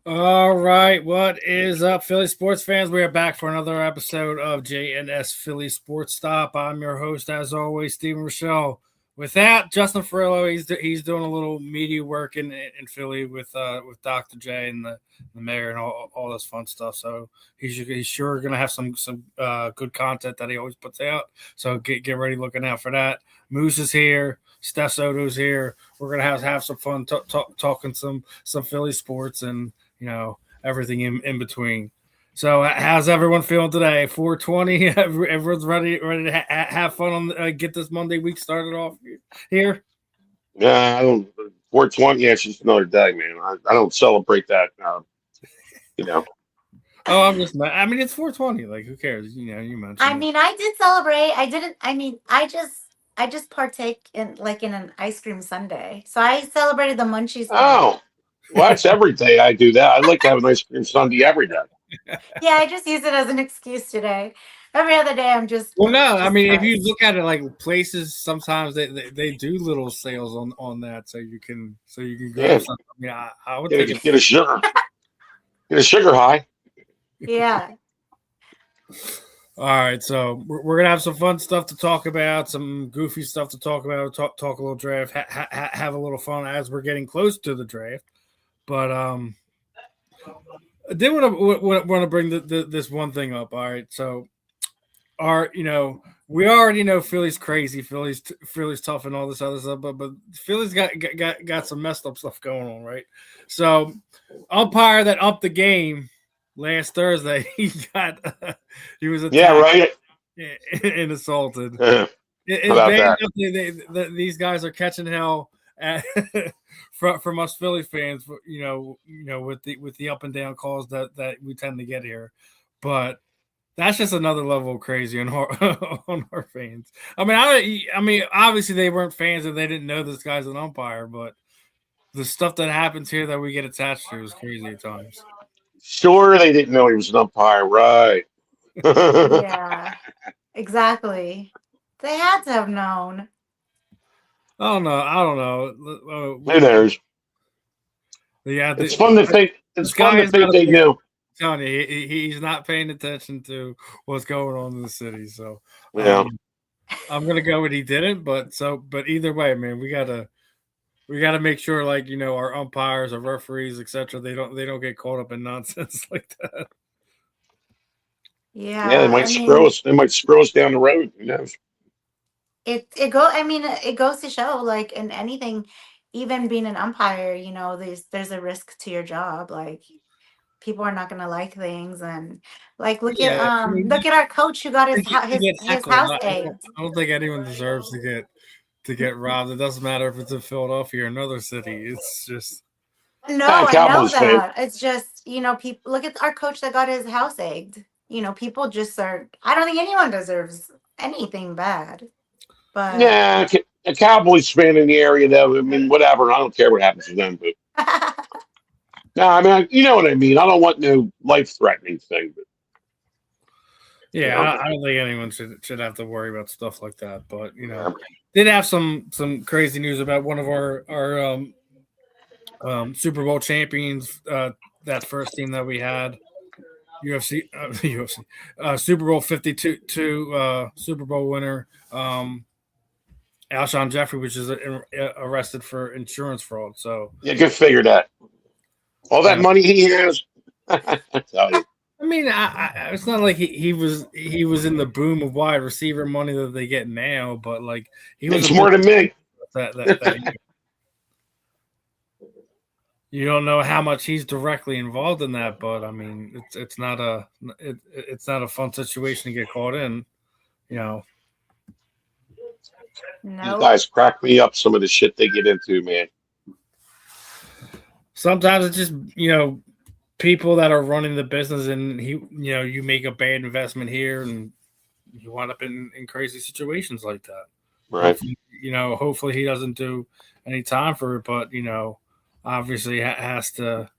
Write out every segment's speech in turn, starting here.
All right, what is up, Philly sports fans? We are back for another episode of JNS Philly Sports Stop. I'm your host, as always, Stephen Rychel. With that, Justin Fiorillio, he's doing a little media work in Philly with Dr. J and the mayor and all this fun stuff. So he's sure going to have some good content that he always puts out. So get ready, looking out for that. Moose is here. Steph Soto's here. We're gonna have some fun talking some Philly sports and everything in between. So how's everyone feeling today? 420. Everyone's ready to have fun on get this Monday week started off here. Yeah, I don't. 420. Yeah, it's just another day, man. I don't celebrate that. Oh, I'm just. I mean, it's 420. Like, who cares? You mentioned. I mean, I did celebrate. I didn't. I mean, I just partake in an ice cream sundae. So I celebrated the munchies. Oh, well, that's every day I do that. I like to have an ice cream sundae every day. Yeah, I just use it as an excuse today. Every other day, I'm just. Well, no, I mean, if you look at it, like places, sometimes they do little sales on that, so you can grab something. I mean, I would get a sugar, get a sugar high. Yeah. All right, so we're gonna have some fun stuff to talk about, some goofy stuff to talk about, talk a little draft, have a little fun as we're getting close to the draft. But I did want to bring this one thing up. All right, so we already know Philly's crazy, Philly's tough, and all this other stuff, but Philly's got some messed up stuff going on, right? So umpire that upped the game last Thursday, he was attacked, right, and assaulted. These guys are catching hell from us Philly fans, with the up and down calls that we tend to get here, but that's just another level of crazy on our fans. I mean, obviously they weren't fans and they didn't know this guy's an umpire, but the stuff that happens here that we get attached to is crazy at times. Sure, they didn't know he was an umpire, right? Yeah, exactly. They had to have known. I don't know. Who knows? Yeah, it's fun to think. It's fun to think they knew. I'm telling you, he's not paying attention to what's going on in the city. So I'm gonna go with he didn't. But either way, man, we gotta make sure, like, our umpires, our referees, etc. They don't get caught up in nonsense like that. Yeah, they might screw us. They might screw us down the road. Who knows? It goes to show, like, in anything, even being an umpire, there's a risk to your job. Like, people are not going to like things, and like look at our coach who got his house egged. I don't think anyone deserves to get robbed. It doesn't matter if it's in Philadelphia or another city. It's just I know that. It's just people look at our coach that got his house egged. People just are. I don't think anyone deserves anything bad. But yeah, a Cowboys fan in the area, though. I mean, whatever. I don't care what happens to them. But no, I mean, you know what I mean. I don't want no life-threatening thing. But yeah, I don't think anyone should have to worry about stuff like that. But did have some crazy news about one of our Super Bowl champions. That first team that we had, UFC Super Bowl 52 Super Bowl winner. Alshon Jeffery, which is arrested for insurance fraud. So yeah, good figure that. All that money he has. I tell you. I mean, it's not like he was in the boom of wide receiver money that they get now, but like he was more than me. That you don't know how much he's directly involved in that, but I mean, it's not a fun situation to get caught in, No. These guys crack me up. Some of the shit they get into, man. Sometimes it's just people that are running the business, and you make a bad investment here, and you wind up in crazy situations like that. Right. Hopefully he doesn't do any time for it, but obviously has to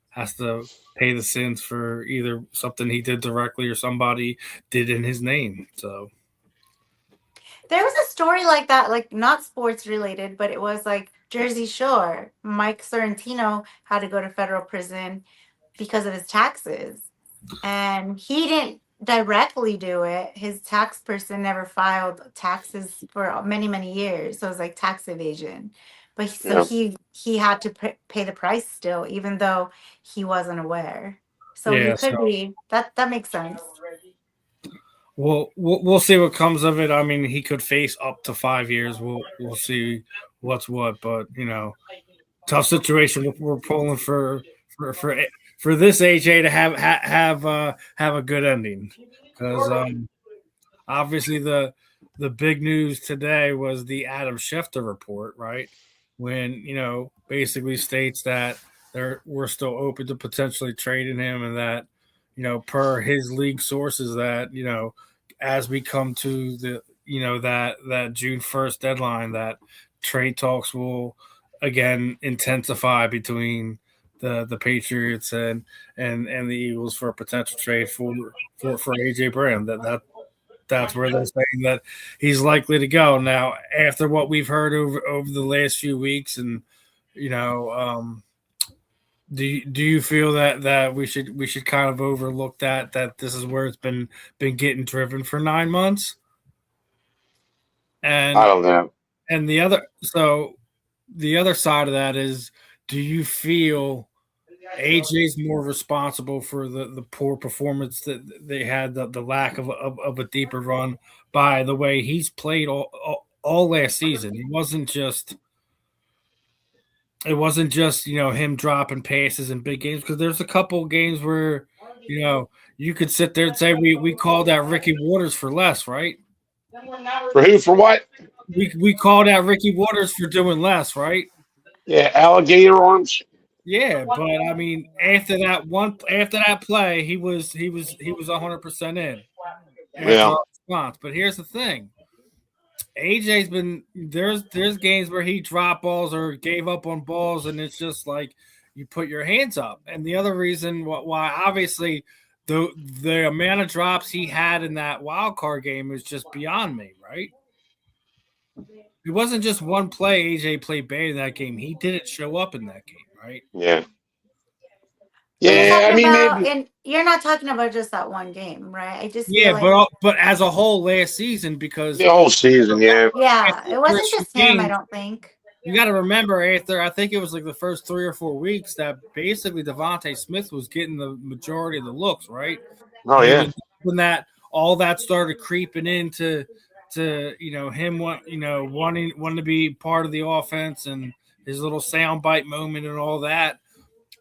pay the sins for either something he did directly or somebody did in his name. So there was a story like that, like not sports related, but it was like Jersey Shore. Mike Sorrentino had to go to federal prison because of his taxes. And he didn't directly do it. His tax person never filed taxes for many, many years. So it was like tax evasion. But he had to pay the price still, even though he wasn't aware. So you could be that makes sense. Well, we'll see what comes of it. I mean, he could face up to 5 years. We'll see what's what, but tough situation. We're pulling for this AJ to have a good ending, because obviously the big news today was the Adam Schefter report, right? When basically states that we're still open to potentially trading him, and that per his league sources that as we come to the that June 1st deadline, that trade talks will again intensify between the Patriots and the Eagles for a potential trade for AJ Brown. That's where they're saying that he's likely to go. Now, after what we've heard over the last few weeks, and do you feel that we should kind of overlook that this is where it's been getting driven for 9 months? And I don't know. And the other side of that is, do you feel AJ's more responsible for the poor performance that they had, the lack of a deeper run, by the way he's played all last season? It wasn't just him dropping passes in big games, because there's a couple games where you could sit there and say we called out Ricky Waters for less, right? For who? For what? We called out Ricky Waters for doing less, right? Yeah, alligator arms. Yeah, but I mean, after that play, he was 100% in. Yeah. Response. But here's the thing: AJ's been there's games where he dropped balls or gave up on balls, and it's just like you put your hands up. And the other reason why obviously the amount of drops he had in that wild card game is just beyond me, right? It wasn't just one play AJ played bad in that game. He didn't show up in that game, right? Yeah. Yeah, I mean, maybe. And you're not talking about just that one game, right? I just but as a whole last season, because the whole season, yeah, it wasn't just him. I don't think. You got to remember, after I think it was like the first 3 or 4 weeks, that basically Devontae Smith was getting the majority of the looks, right? Oh yeah. When all that started creeping into him wanting to be part of the offense, and his little soundbite moment and all that,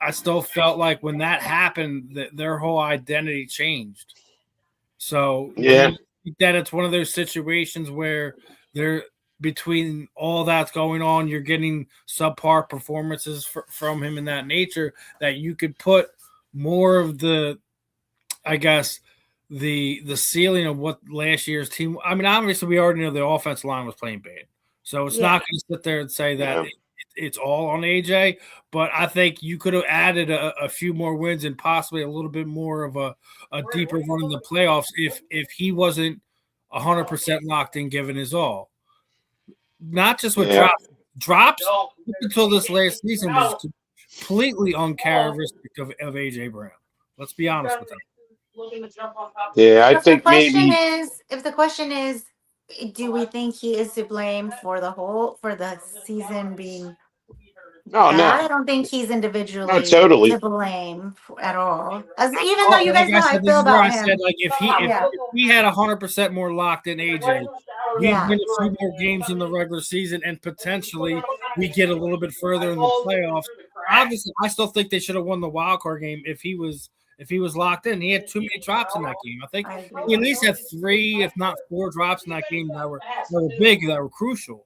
I still felt like when that happened, that their whole identity changed. So yeah, that it's one of those situations where they're between all that's going on, you're getting subpar performances from him in that nature, that you could put more of the, I guess, the ceiling of what last year's team. I mean, obviously we already know the offensive line was playing bad, so it's not going to sit there and say that it's all on AJ. But I think you could have added a few more wins and possibly a little bit more of a deeper run in the playoffs if he wasn't 100% locked in, given his all. Not just with drops up until this last season was completely uncharacteristic of AJ Brown. Let's be honest with that. Yeah, I think maybe. If the question is, do we think he is to blame for the season being bad? No. I don't think he's individually totally to blame at all. Even though you guys know how I feel about him. Said, like, if he had 100% more locked in AJ, we'd win a few more games in the regular season, and potentially we get a little bit further in the playoffs. Obviously, I still think they should have won the wild card game if he was locked in. He had too many drops in that game. I think he at least had 3, if not 4 drops in that game that were big, that were crucial.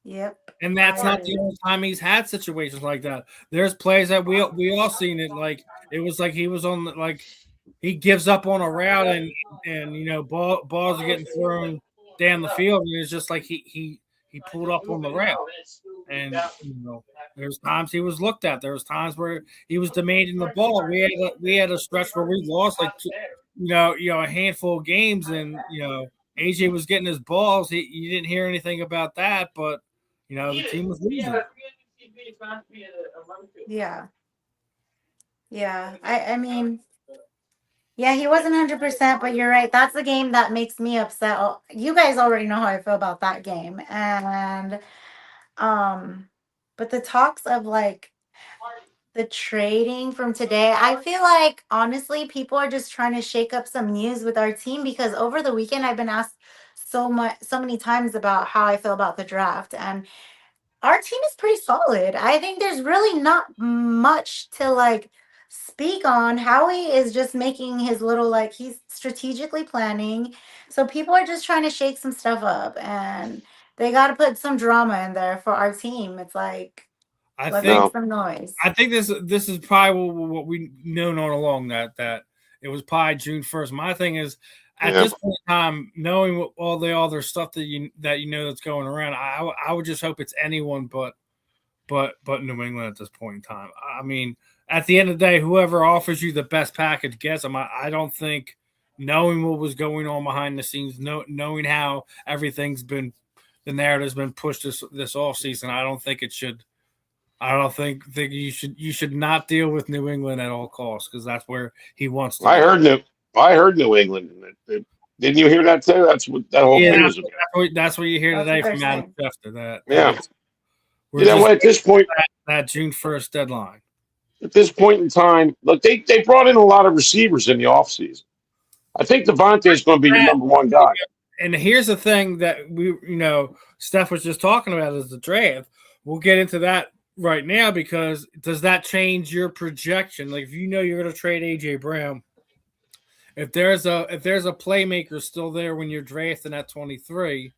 Yep. And that's not the only time he's had situations like that. There's plays that we all seen it. Like, it was like he was on he gives up on a route, and balls are getting thrown down the field, and it's just like he pulled up on the rail. And there's times he was looked at. There was times where he was demanding the ball. We had a stretch where we lost like a handful of games, and AJ was getting his balls. You didn't hear anything about that, but the team was losing. Yeah. I mean, yeah, he wasn't 100%, but you're right. That's the game that makes me upset. You guys already know how I feel about that game, and but the talks of like the trading from today, I feel like honestly people are just trying to shake up some news with our team, because over the weekend I've been asked so many times about how I feel about the draft, and our team is pretty solid. I think there's really not much to like speak on. Howie is just making his little, like, he's strategically planning. So people are just trying to shake some stuff up, and they got to put some drama in there for our team. It's like, let's make some noise. I think this is probably what we known all along, that it was probably June 1st. My thing is, at this point in time, knowing what all the other stuff that that's going around, I would just hope it's anyone but New England at this point in time. I mean, at the end of the day, whoever offers you the best package gets them. I don't think, knowing what was going on behind the scenes, knowing how everything's been, the narrative's been pushed this off season, I don't think it should. I don't think you should not deal with New England at all costs, because that's where he wants to. I heard New England. Didn't you hear that too? That's what that whole thing was about. That's what you hear today from Adam Schefter. At this point, that June 1st deadline. At this point in time, look, they brought in a lot of receivers in the offseason. I think Devontae is going to be the number one guy. And here's the thing that Steph was just talking about, is the draft. We'll get into that right now, because does that change your projection? Like, if you're going to trade AJ Brown, if there's a playmaker still there when you're drafting at 23,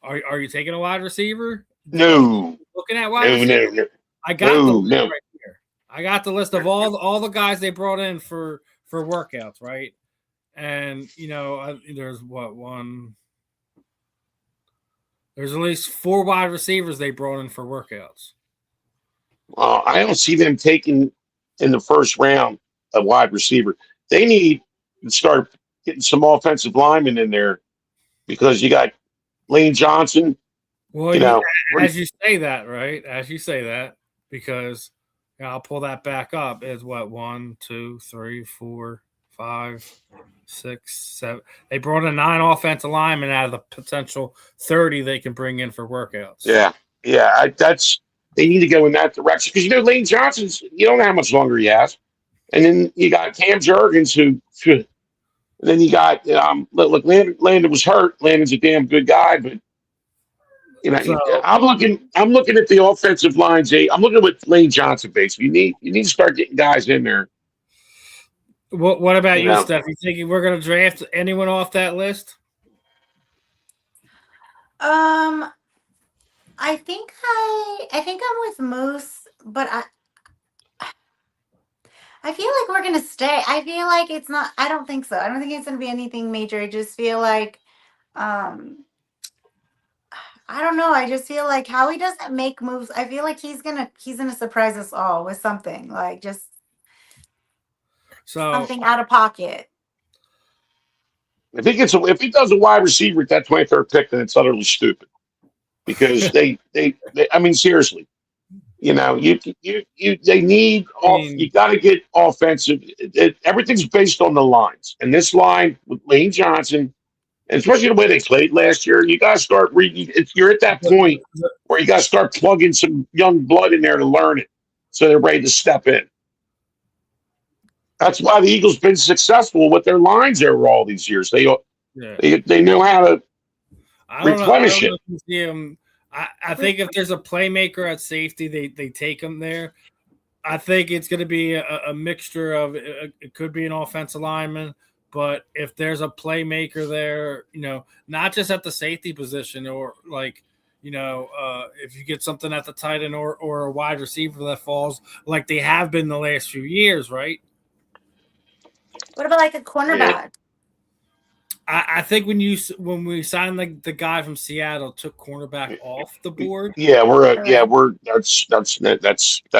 are you taking a wide receiver? No. Looking at wide receiver? No. I got the list right here. I got the list of all the guys they brought in for workouts, right? And there's there's at least 4 wide receivers they brought in for workouts. I don't see them taking in the first round a wide receiver. They need to start getting some offensive linemen in there, because you got Lane Johnson. Well, as you say that, right? As you say that, because I'll pull that back up. Is what 1, 2, 3, 4, 5, 6, 7. They brought in 9 offensive linemen out of the potential 30 they can bring in for workouts. Yeah. They need to go in that direction, because Lane Johnson's, you don't know how much longer he has, and then you got Cam Jurgens, and then you got look, Landon was hurt. Landon's a damn good guy, but I'm looking at the offensive lines. I'm looking at what Lane Johnson basically. You need to start getting guys in there. What about you, Steph? You thinking we're going to draft anyone off that list? I think I'm with Moose, but I feel like we're gonna stay. I feel like it's not. I don't think so. I don't think it's gonna be anything major. I just feel like, I don't know. I just feel like Howie doesn't make moves. I feel like he's gonna surprise us all with something, like just something out of pocket. I think if he does a wide receiver at that 23rd pick, then it's utterly stupid. Because they I mean, seriously, they need you got to get offensive. Everything's based on the lines, and this line with Lane Johnson, and especially the way they played last year, you got to start reading. You're at that point where you got to start plugging some young blood in there to learn it, so they're ready to step in. That's why the Eagles been successful with their lines over all these years. They know how to replenish it. I think if there's a playmaker at safety, they take him there. I think it's going to be a mixture of it could be an offensive lineman, but if there's a playmaker there, not just at the safety position, or if you get something at the tight end or a wide receiver that falls like they have been the last few years, right? What about like a cornerback? I think when we signed the guy from Seattle, took cornerback off the board. Yeah, Right. that's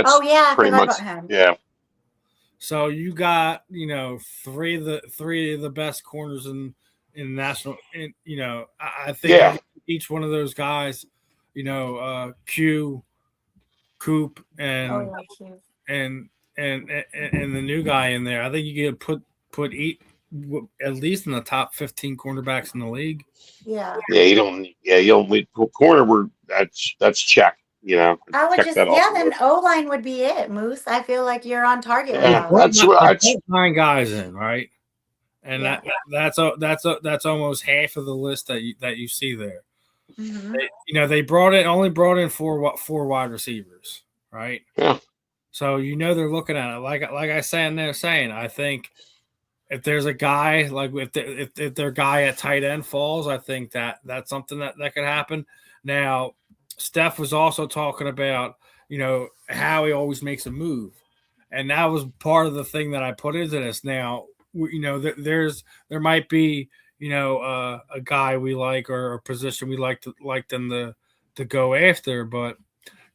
Oh yeah, I pretty forgot much about him. yeah. So you got three of the best corners in national. I think Yeah, each one of those guys, Q, Coop, Oh yeah, cute. and and the new guy in there. I think you could put at least in the top 15 cornerbacks in the league. Yeah. you don't need corner. That's check. I would Check just that off yeah, the then list. O line would be it, Moose. I feel like you're on target with They Yeah, that brought, one. that's what they that's brought 9 guys in, right? And Yeah. that's almost half of the list that you see there. Mm-hmm. They only brought in four wide receivers, right? yeah. So they're looking at it like I said. They're saying, I think if there's a guy like if their guy at tight end falls, I think that's something that could happen. Now, Steph was also talking about how he always makes a move, and that was part of the thing that I put into this. Now, there might be a guy we like or a position we like them to go after, but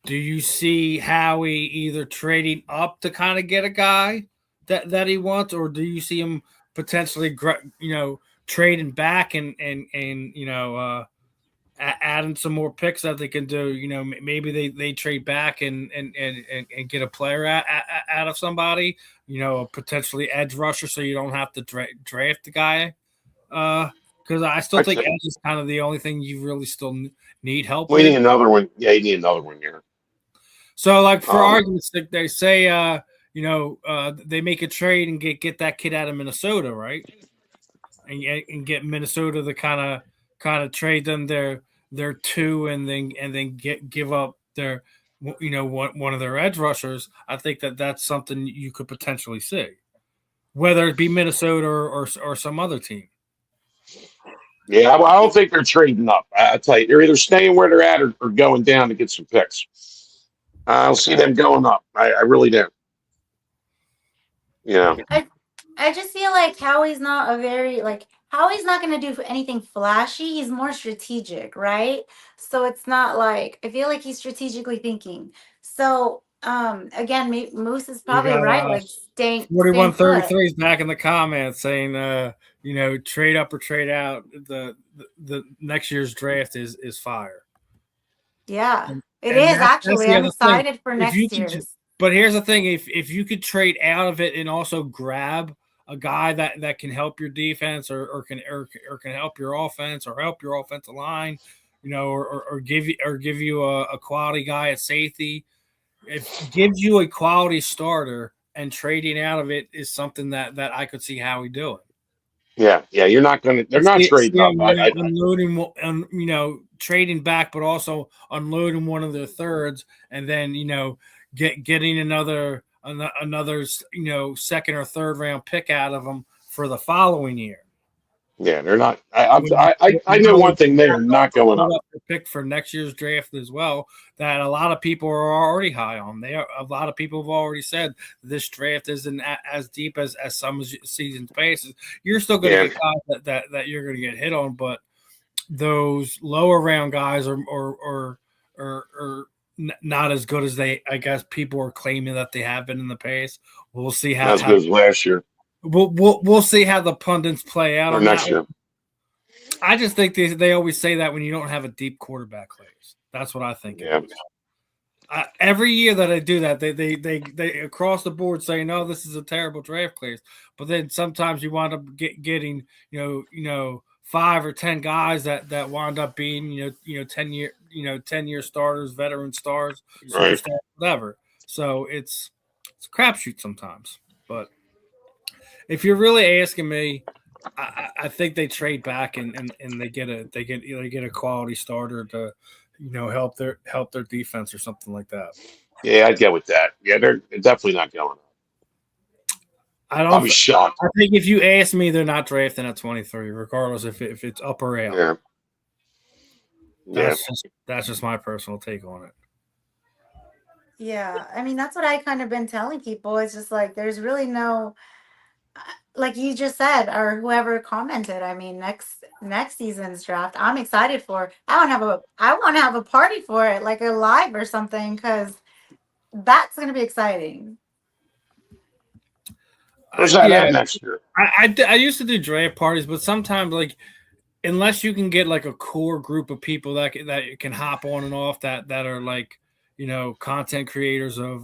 do you see Howie either trading up to kind of get a guy that he wants, or do you see him potentially trading back and adding some more picks that they can do? Maybe they trade back and get a player out of somebody, potentially edge rusher, so you don't have to draft the guy. Because I still I'd think say edge is kind of the only thing you really still need help we with. need another one. Yeah, you need another one here. So, like for Um, argument's sake, they say, they make a trade and get that kid out of Minnesota, right? And get Minnesota to kind of trade them their two, and then give up their one of their edge rushers. I think that's something you could potentially see, whether it be Minnesota or some other team. yeah, I don't think they're trading up. I tell you, they're either staying where they're at or going down to get some picks. I don't see them going up. I really do. You know, I just feel like Howie's not a very like Howie's not going to do anything flashy. He's more strategic, right? So it's not like I feel like he's strategically thinking. So again, Moose is We probably got right. Like staying put. 4133 is back in the comments saying, trade up or trade out. The next year's draft is fire. Yeah, And, it and is that's actually. the I'm other thing. excited for If you next could, year's. but here's the thing: if you could trade out of it and also grab a guy that can help your defense or can help your offense or help your offensive line, or give you a quality guy at safety, if gives you a quality starter, and trading out of it is something that I could see how we do it. yeah. You're not going to. They're not trading up. Unloading, trading back, but also unloading one of their thirds, and then getting another second or third round pick out of them for the following year. Yeah, they're not. When I know one thing. They're not going up. Pick for next year's draft as well. That a lot of people are already high on. A lot of people have already said this draft isn't as deep as some seasons passes. You're still going to Yeah, get guys that you're going to get hit on, but those lower round guys are not as good as I guess people are claiming that they have been in the past. We'll see not as good as last year we'll see how the pundits play out or on next that. year. I just think they always say that when you don't have a deep quarterback class. That's what I think. Yeah. Every year that I do that, they across the board say, no, this is a terrible draft class. But then sometimes you wind up getting 5 or 10 guys that wind up being 10-year starters, veteran stars, Right. superstars, whatever. So it's a crapshoot sometimes. But if you're really asking me, I think they trade back and they get a quality starter to help their defense or something like that. Yeah, I'd get with that. Yeah, they're definitely not going up. I don't. I'll be shocked. I think if you ask me, they're not drafting at 23, regardless if it's up or out. Yeah. Yeah. That's just my personal take on it. Yeah, I mean that's what I kind of been telling people. It's just like there's really no. like you just said, or whoever commented, I mean, next season's draft, I'm excited for. I want to have a party for it, like a live or something, because that's gonna be exciting. Where's that Yeah, at next year? I used to do draft parties, but sometimes like unless you can get like a core group of people that can hop on and off that are like content creators of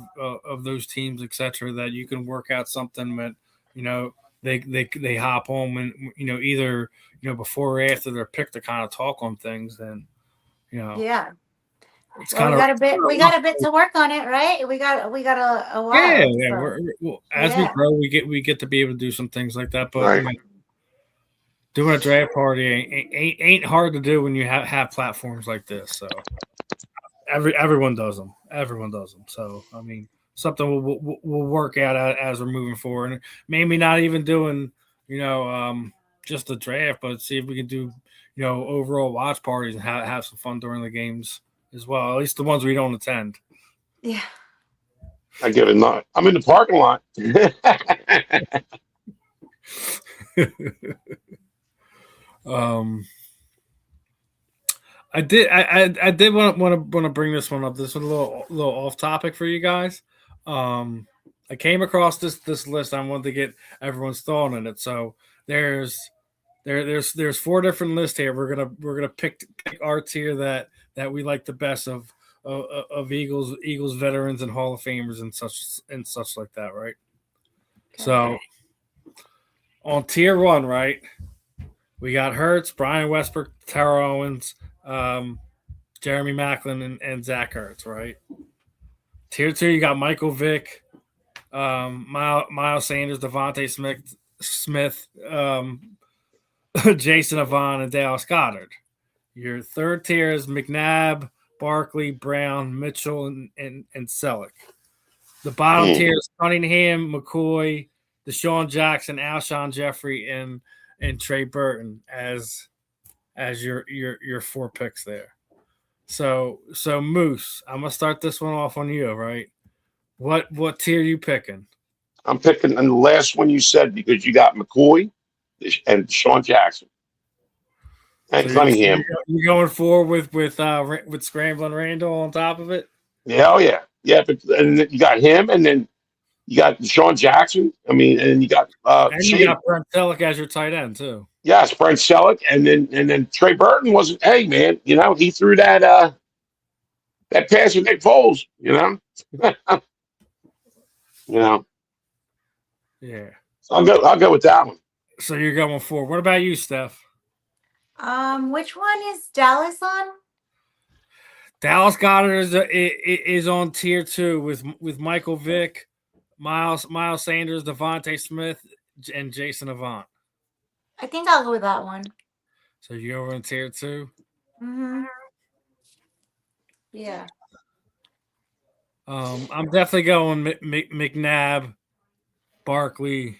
those teams, etc., that you can work out something that you know they hop on when either before or after their pick to kind of talk on things. Then Yeah. it's Well, kind we of got a bit. We got a bit to work on it, right? We got a while. yeah. So. Well, as we Yeah. grow, we get to be able to do some things like that. But Right. doing a draft party ain't hard to do when you have platforms like this. So everyone does them. Everyone does them. So I mean, something we'll work out as we're moving forward, and maybe not even doing just the draft, but see if we can do overall watch parties and have some fun during the games as well. At least the ones we don't attend. Yeah. I give it not. I'm in the parking lot. um, I did want to bring this one up. This is a little off topic for you guys. I came across this list. I wanted to get everyone's thought on it. So there's 4 different lists here. We're gonna pick our tier that we like the best of Eagles veterans and Hall of Famers and such like that, right? Okay. So on tier 1, right, we got Hurts, Brian Westbrook, Terrell Owens, Jeremy Maclin, and Zach Ertz, right? Tier 2, you got Michael Vick, Miles Sanders, Devontae Smith, Jason Avant, and Dallas Goedert. Your third tier is McNabb, Barkley, Brown, Mitchell, and Selleck. The bottom tier is Cunningham, McCoy, Deshaun Jackson, Alshon Jeffrey, and Trey Burton as your 4 picks there. So Moose, I'm gonna start this one off on you, right? What tier are you picking? I'm picking the last one you said because you got McCoy and Deshaun Jackson and Cunningham. You're going forward with Scrambling Randall on top of it? Yeah, oh yeah, yeah. But and then you got him, and then you got Deshaun Jackson. I mean, and you got and you got Brent Selleck as your tight end too. Yes, Brent Selleck, and then Trey Burton wasn't. Hey man, he threw that pass with Nick Foles. Yeah. So I'll go with that one. So you're going forward. What about you, Steph? Which one is Dallas on? Dallas Goedert is on tier 2 with Michael Vick, Miles Sanders, Devontae Smith, and Jason Avant. I think I'll go with that one. So you're over in tier 2? Mm-hmm. Yeah. I'm definitely going McNabb, Barkley,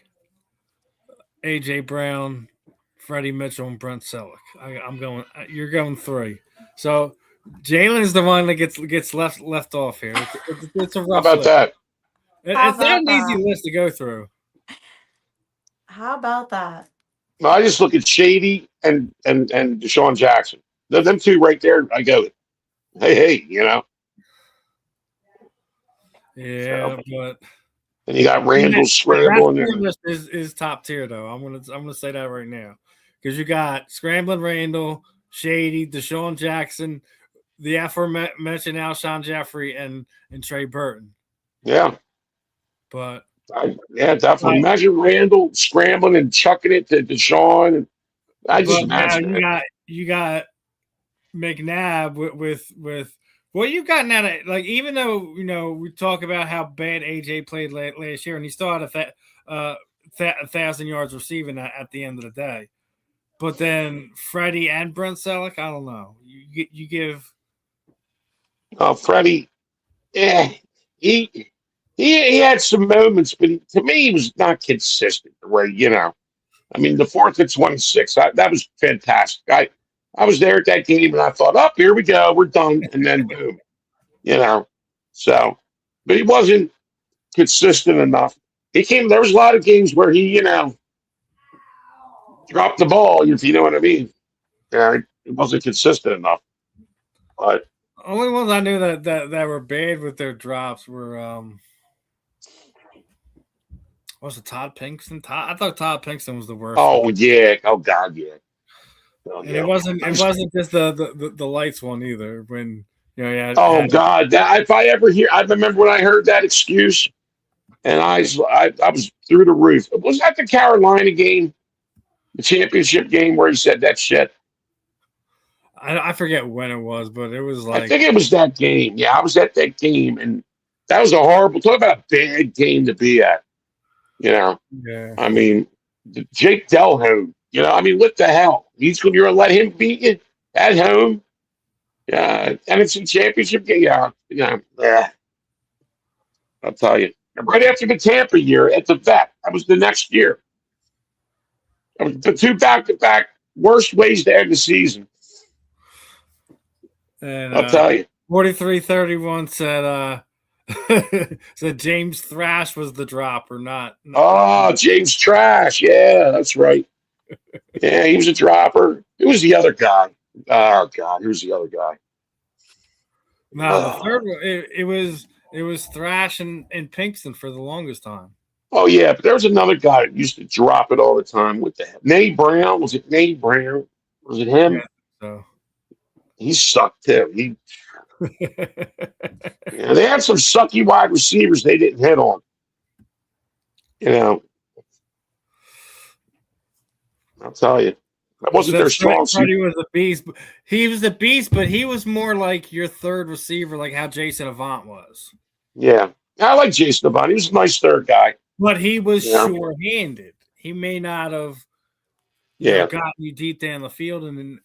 AJ Brown, Freddie Mitchell, and Brent Selleck. I'm going. You're going 3. So Jalen is the one that gets left off here. It's a rough. How about list. that? It's not an easy list to go through. How about that? No, I just look at Shady and Deshaun Jackson. Them 2 right there. I go, hey. Yeah, So, but and you got Randall scrambling. That list is top tier though. I'm gonna say that right now because you got Scrambling Randall, Shady, Deshaun Jackson, the aforementioned Alshon Jeffrey, and Trey Burton. Yeah, but definitely. Imagine Randall scrambling and chucking it to Deshaun. And I just imagine you got McNabb with what you got now. Like even though we talk about how bad AJ played last year, and he still had 1,000 yards receiving at the end of the day. But then Freddie and Brent Selleck, I don't know. You give. Freddie, yeah, he had some moments, but to me, he was not consistent. Right, I mean, the 4th and 26, that was fantastic. I was there at that game, and I thought, "Oh, here we go, we're done," and then boom, So, but he wasn't consistent enough. There was a lot of games where he, dropped the ball, if you know what I mean. Yeah, it wasn't consistent enough. But Only ones I knew that were bad with their drops were was it Todd Pinkston? I thought Todd Pinkston was the worst oh one. yeah, oh god, yeah. Oh And yeah. it wasn't just the lights one either. When yeah, Oh god, that if I ever hear, I remember when I heard that excuse, and I was through the roof. Was that the Carolina game, the championship game, where he said that shit? I forget when it was, but it was I like think it was that game. Yeah, I was at that game, and that was a horrible. Talk about a bad game to be at. You know, yeah. I mean, Jake Delhomme. You know, I mean, what the hell? You're gonna let him beat you at home? Yeah, and it's a championship game. Yeah. I'll tell you. And right after the Tampa year at the vet, that was the next year. That was the two back-to-back worst ways to end the season. And I'll tell you. 4331 said said James Thrash was the drop or not. Oh, James Trash. Yeah, that's right. Yeah, he was a dropper. Who was the other guy? Oh God, who's the other guy? No, the third one it was Thrash and Pinkston for the longest time. Oh yeah, but there was another guy that used to drop it all the time. What the hell? Nate Brown? Was it Nate Brown? Was it him? Yeah, so He sucked too. Yeah, they had some sucky wide receivers they didn't hit on. You know, I'll tell you. That wasn't their strong suit. Freddie was a beast. He was a beast, but he was more like your third receiver, like how Jason Avant was. Yeah. I like Jason Avant. He was a nice third guy. But he was sure-handed. He may not have gotten you deep down the field and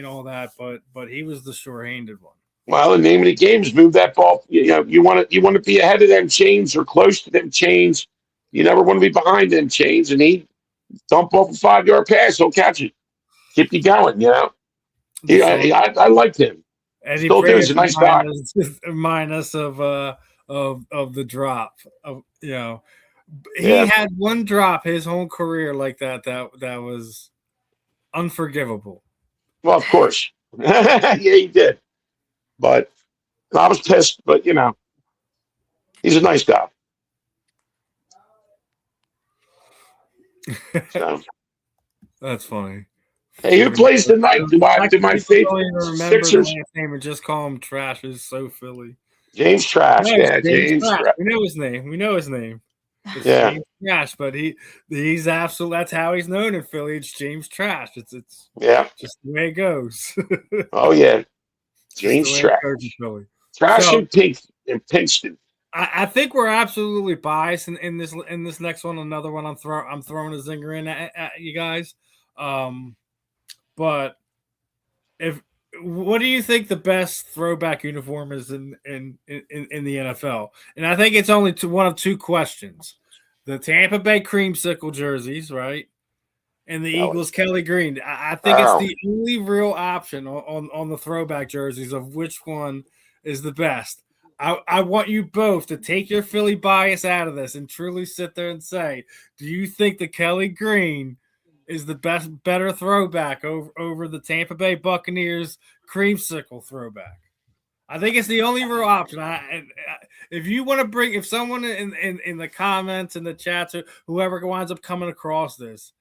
all that, but he was the sure-handed one. Well, the name of the game is move that ball. You want to be ahead of them chains or close to them chains. You never want to be behind them chains. And he dump off a 5-yard pass, he'll catch it. Keep you going, you know. I liked him. Eddie Still do. He's a nice guy. Minus of the drop. He had one drop his whole career like that was unforgivable. Well, of course. Yeah, he did. But I was pissed, but he's a nice guy. So. That's funny. Hey, who plays tonight? Do my favorite Sixers? Name and just call him Trash is so Philly. James Trash, James Trash. We know his name. It's yeah, James Trash, but he's absolutely that's how he's known in Philly. It's James Trash. It's just the way it goes. Oh yeah, James Trash. Trash and Pinkston. I think we're absolutely biased in this next one. Another one I'm throwing a zinger in at you guys. But what do you think the best throwback uniform is in the NFL? And I think it's only one of two questions: the Tampa Bay creamsicle jerseys, right, and the Eagles Kelly Green. I think it's the only real option on the throwback jerseys of which one is the best. I want you both to take your Philly bias out of this and truly sit there and say, do you think the Kelly Green is the better throwback over the Tampa Bay Buccaneers creamsicle throwback? I think it's the only real option. If you want to if someone in the comments, in the chats, or whoever winds up coming across this,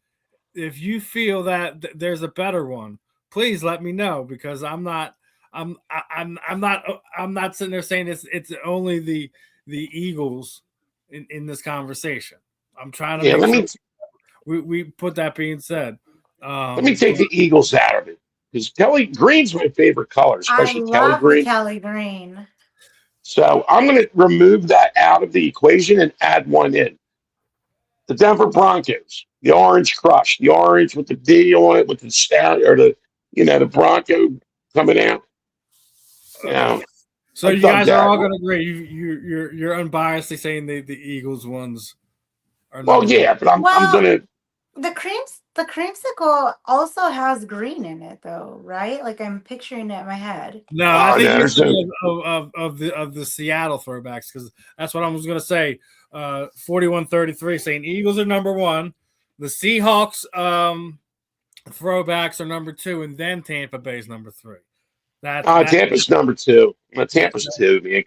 if you feel that there's a better one, please let me know, because I'm not sitting there saying it's only the Eagles in this conversation. I'm trying to make sure we put that being said. Let me take the Eagles out of it, because Kelly Green's my favorite color, especially Kelly Green. So I'm going to remove that out of the equation and add one in. The Denver Broncos, the orange crush, the orange with the D on it, with the stallion, or the Bronco coming out. So you guys are all going to agree. You're unbiasedly saying the Eagles ones are. Well, yeah, but I'm going to. The creamsicle also has green in it, though, right? Like I'm picturing it in my head. No, I think you're saying of the Seattle throwbacks, because that's what I was going to say. 41-33 saying Eagles are number one. The Seahawks throwbacks are number 2, and then Tampa Bay's number 3. Tampa's number 2. Tampa's 2, man.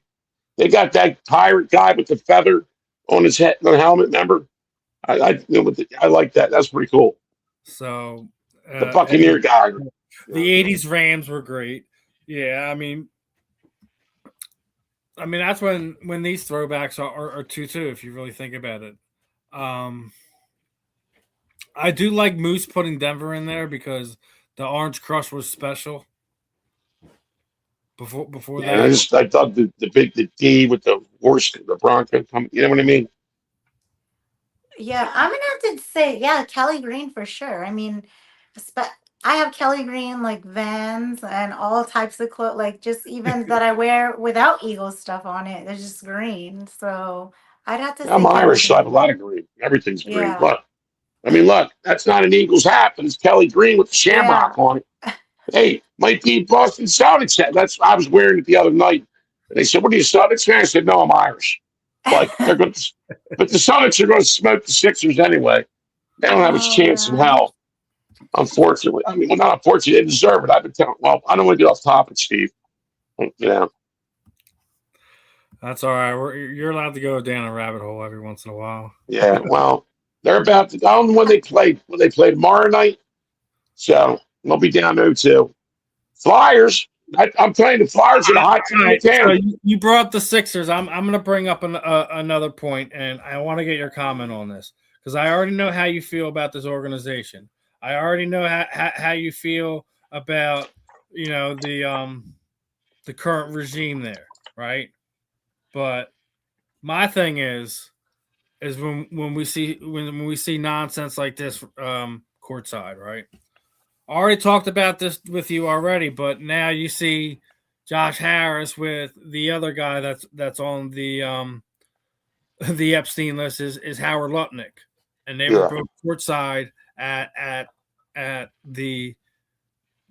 They got that pirate guy with the feather on his head, the helmet. Remember? I like that. That's pretty cool. So the Buccaneer guy. The 80s Rams were great. Yeah, I mean that's when these throwbacks are 2 if you really think about it. I do like Moose putting Denver in there because the Orange Crush was special. Before that, I thought the D with the horse, the Bronco. You know what I mean? Yeah, I'm gonna have to say, Kelly Green for sure. I mean, I have Kelly Green like Vans and all types of clothes, like just even that I wear without Eagles stuff on it. They're just green. So I'd have to say I'm Irish, so I have a Green. lot of green. Everything's green. Yeah. Look, that's not an Eagles hat, but it's Kelly Green with the shamrock on it. Hey, might be Boston Celtics hat. I was wearing it the other night. And they said, "What are you, Celtics fan?" I said, "No, I'm Irish." Like they're going to, but the Celtics are going to smoke the Sixers anyway. They don't have a chance in hell. Unfortunately, I mean, well, not unfortunately, they deserve it. I've been telling. Well, I don't want to get off topic, Steve. That's all right. You're allowed to go down a rabbit hole every once in a while. Yeah, well, they're about to. I don't know when they play. When they play tomorrow night, so they'll be down 0-2. Flyers. I'm telling you, the Flyers are the hot team in town. So you brought up the Sixers. I'm going to bring up another point, and I want to get your comment on this because I already know how you feel about this organization. I already know how you feel about the current regime there, right? But my thing is when we see nonsense like this courtside, right? I already talked about this with you already, but now you see Josh Harris with the other guy that's on the Epstein list is Howard Lutnick, and they were both courtside at the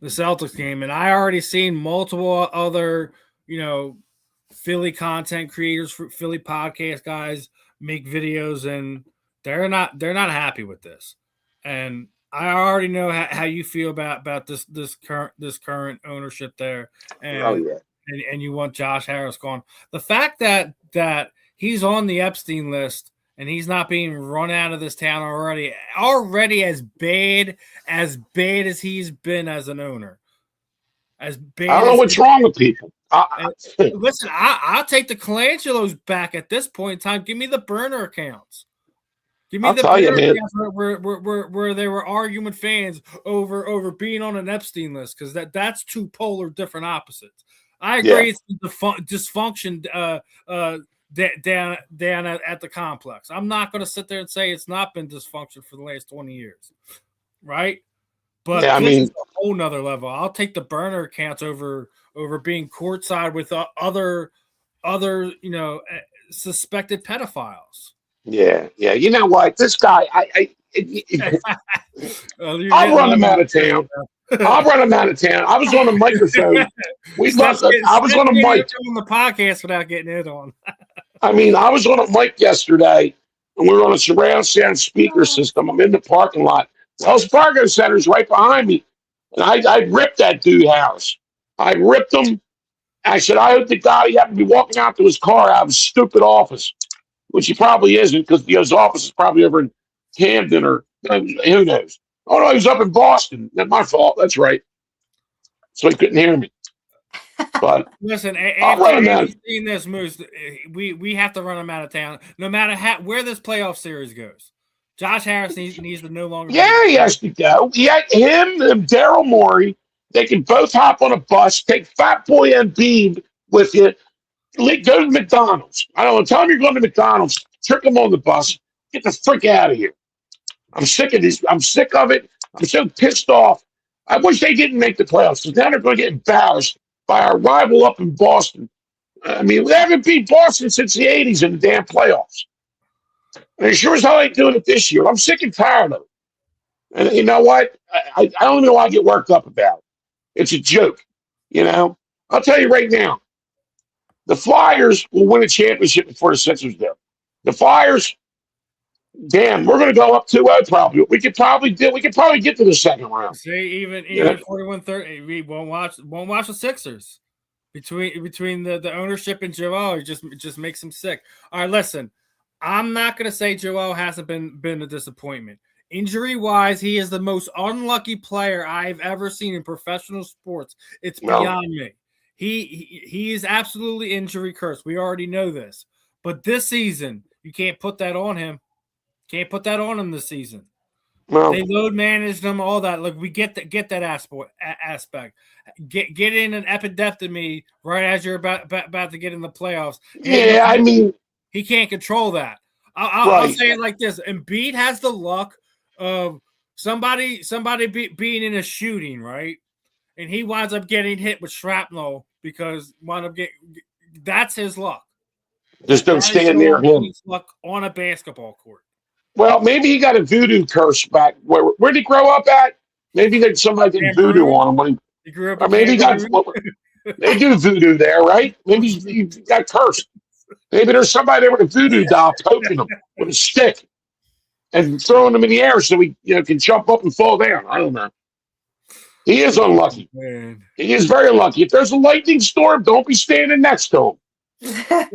Celtics game, and I already seen multiple other Philly content creators, Philly podcast guys make videos, and they're not happy with this, and I already know how you feel about this current ownership there, and and you want Josh Harris gone. The fact that he's on the Epstein list and he's not being run out of this town already as bad as he's been as an owner. As bad. I don't know what's wrong with people. Listen, I'll take the Colangelos back at this point in time. Give me the burner accounts. Give me where they were arguing with fans over being on an Epstein list because that's two polar different opposites. I agree it's dysfunction down at the complex. I'm not going to sit there and say it's not been dysfunction for the last 20 years, right? But this is a whole nother level. I'll take the burner accounts over being courtside with other suspected pedophiles. Yeah. You know what? This guy, I'll run him out of town. I was on a microphone. I was on a mic on the podcast without getting it on. I mean, I was on a mic yesterday, and we were on a surround sound speaker system. I'm in the parking lot. Wells Fargo Center's right behind me, and I ripped that dude house. I ripped him. I said, I hope the guy happened to be walking out to his car out of his stupid office, which he probably isn't because his office is probably over in Camden or who knows. Oh, no, he was up in Boston. That's my fault. That's right. So he couldn't hear me. But listen, after seeing this, Moose, we have to run him out of town, no matter where this playoff series goes. Josh Harris needs to no longer. Yeah, he has to go. Him and Daryl Morey, they can both hop on a bus, take Fat Boy and Beeb with you, go to McDonald's. I don't know. Tell them you're going to McDonald's. Trick them on the bus. Get the frick out of here. I'm sick of these. I'm sick of it. I'm so pissed off. I wish they didn't make the playoffs because now they're going to get embarrassed by our rival up in Boston. I mean, we haven't beat Boston since the 80s in the damn playoffs. And sure as hell ain't doing it this year. I'm sick and tired of it. And you know what? I don't even know why I get worked up about it. It's a joke. I'll tell you right now. The Flyers will win a championship before the Sixers do. The Flyers, Damn, we're going to go up 2-0 probably. We could probably get to the second round. See, even Yeah. 41-30, we won't watch the Sixers. Between the ownership and Joel, it just makes him sick. All right, listen, I'm not gonna say Joel hasn't been a disappointment. Injury wise, he is the most unlucky player I've ever seen in professional sports. It's beyond me. He is absolutely injury cursed. We already know this. But this season, you can't put that on him. Can't put that on him this season. Well, they load managed them, all that. Look, we get that aspect. Get in an epidectomy right as you're about to get in the playoffs. Yeah, I mean, he can't control that. I'll say it like this: Embiid has the luck of somebody being in a shooting, right, and he winds up getting hit with shrapnel because that's his luck. Just don't stand near him. Luck on a basketball court. Well, maybe he got a voodoo curse back. Where did he grow up at? Maybe somebody did voodoo on him when he grew up. Or maybe he got. They do voodoo there, right? Maybe he got cursed. Maybe there's somebody there with a voodoo doll poking him with a stick and throwing him in the air so he can jump up and fall down. I don't know. He is unlucky. Man. He is very unlucky. If there's a lightning storm, don't be standing next to him.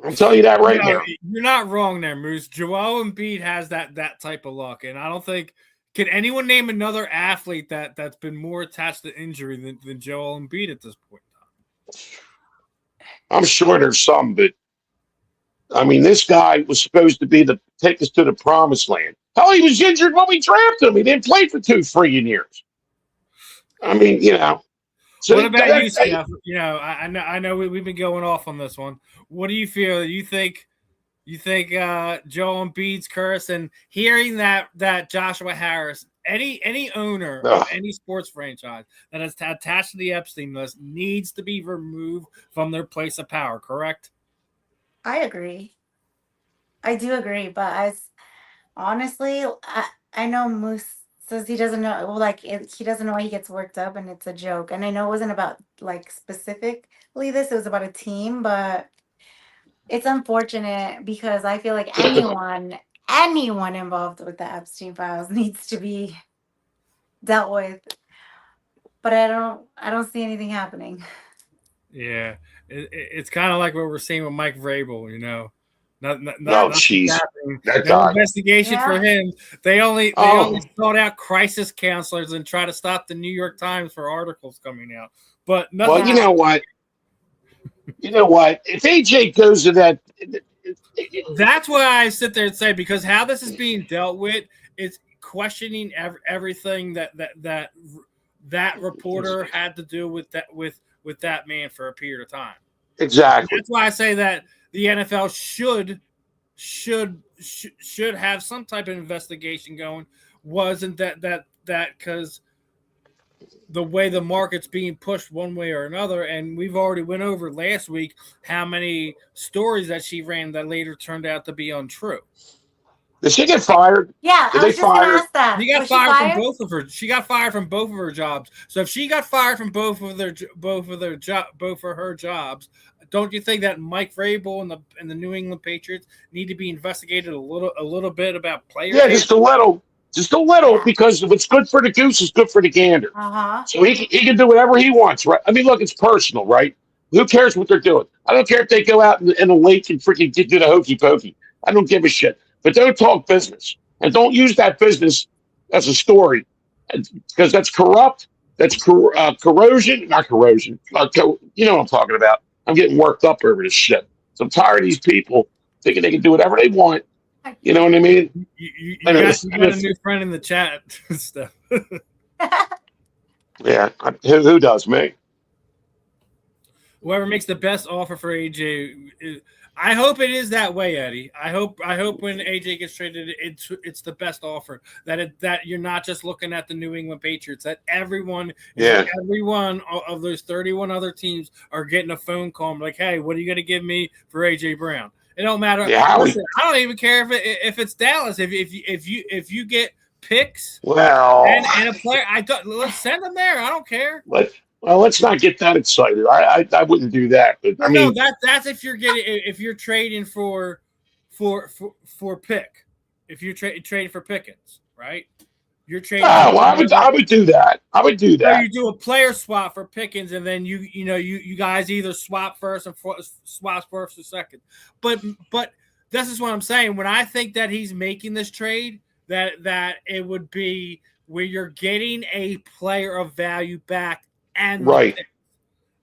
I'll tell you that right now. You're not wrong there, Moose. Joel Embiid has that type of luck, and I don't think can anyone name another athlete that's been more attached to injury than Joel Embiid at this point in time. I'm sure there's some, but I mean, this guy was supposed to be take us to the promised land. Hell, he was injured when we drafted him. He didn't play for 2 freaking years. I mean, So what about you, Steph? I know we've been going off on this one. What do you feel? You think Joel Embiid's curse, and hearing that Joshua Harris, any owner of any sports franchise that is attached to the Epstein list needs to be removed from their place of power, correct? I agree. I do agree, but honestly, I know Moose says he doesn't know. Well, he doesn't know why he gets worked up, and it's a joke. And I know it wasn't about specifically this; it was about a team. But it's unfortunate because I feel like anyone involved with the Epstein files needs to be dealt with. But I don't see anything happening. Yeah, it's kind of like what we're seeing with Mike Vrabel, Not jeez. No investigation for him. They only sought out crisis counselors and try to stop the New York Times for articles coming out. But nothing. Well, you know what? If AJ goes to that, that's why I sit there and say, because how this is being dealt with is questioning everything that reporter had to do with that man for a period of time. Exactly. And that's why I say that the NFL should have some type of investigation going. Wasn't that because the way the market's being pushed one way or another, and we've already went over last week how many stories that she ran that later turned out to be untrue. Did she get fired? Yeah, I was just going to ask that. She got fired from both of her. She got fired from both of her jobs. So if she got fired from both of her jobs, don't you think that Mike Vrabel and the New England Patriots need to be investigated a little bit about players? Yeah, just a little, because if it's good for the goose, it's good for the gander. So he can do whatever he wants, right? I mean, look, it's personal, right? Who cares what they're doing? I don't care if they go out in the lake and freaking do the hokey pokey. I don't give a shit. But don't talk business, and don't use that business as a story, because that's corrupt. That's corrosion, not corrosion. You know what I'm talking about. I'm getting worked up over this shit. So I'm tired of these people thinking they can do whatever they want. You know what I mean? You got a new friend in the chat stuff. Yeah, who does, me? Whoever makes the best offer for AJ. I hope it is that way, Eddie. I hope when AJ gets traded, it's the best offer. That you're not just looking at the New England Patriots. That every one of those 31 other teams are getting a phone call like, "Hey, what are you going to give me for AJ Brown?" It don't matter. Yeah, listen, I don't even care if it's Dallas. If you get picks, and a player, let's send them there. I don't care. Well, let's not get that excited. I wouldn't do that. But no, that's if you're trading for for pick. If you're trading for Pickens, right? You're trading. Oh, well, I would do that. I would do So that. you do a player swap for Pickens, and then you guys either swap first and swap first or second. But this is what I'm saying. When I think that he's making this trade, that it would be where you're getting a player of value back and right.